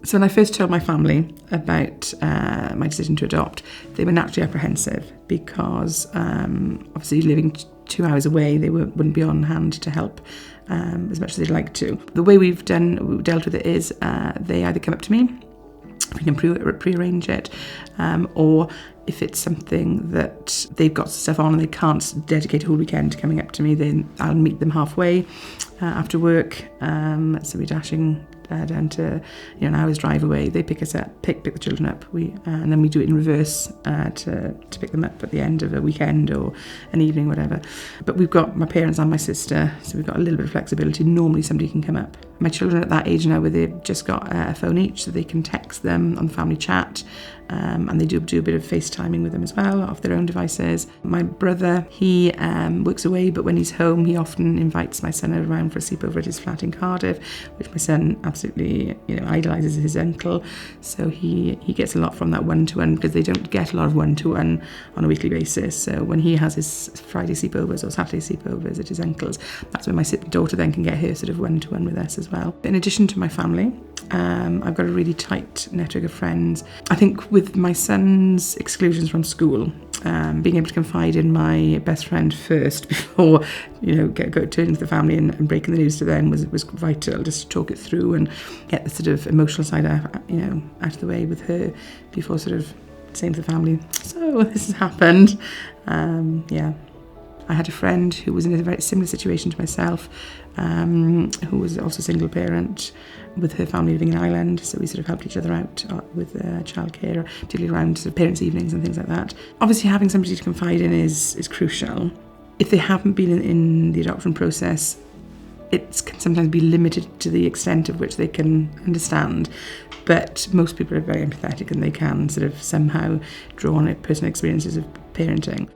So when I first told my family about my decision to adopt, they were naturally apprehensive because obviously living 2 hours away, they wouldn't be on hand to help as much as they'd like to. The way we've dealt with it is they either come up to me, we can pre-arrange it, or if it's something that they've got stuff on and they can't dedicate a whole weekend to coming up to me, then I'll meet them halfway after work. So we're dashing down to an hour's drive away. They pick us up, pick the children up. And then we do it in reverse to pick them up at the end of a weekend or an evening, whatever. But we've got my parents and my sister, so we've got a little bit of flexibility. Normally somebody can come up. My children are at that age now where they've just got a phone each, so they can text them on family chat, and they do a bit of FaceTiming with them as well off their own devices. My brother, he works away, but when he's home, he often invites my son around for a sleepover at his flat in Cardiff, which my son absolutely idolises his uncle. So he gets a lot from that one-to-one, because they don't get a lot of one-to-one on a weekly basis. So when he has his Friday sleepovers or Saturday sleepovers at his uncle's, that's when my daughter then can get her sort of one-to-one with us as well. In addition to my family, I've got a really tight network of friends. I think with my son's exclusions from school, being able to confide in my best friend first before turning to the family and breaking the news to them was vital, just to talk it through and get the sort of emotional side out of the way with her before sort of saying to the family, so this has happened. I had a friend who was in a very similar situation to myself, who was also a single parent with her family living in Ireland. So we sort of helped each other out with childcare, particularly around sort of parents' evenings and things like that. Obviously, having somebody to confide in is crucial. If they haven't been in the adoption process, it can sometimes be limited to the extent of which they can understand. But most people are very empathetic and they can sort of somehow draw on personal experiences of parenting.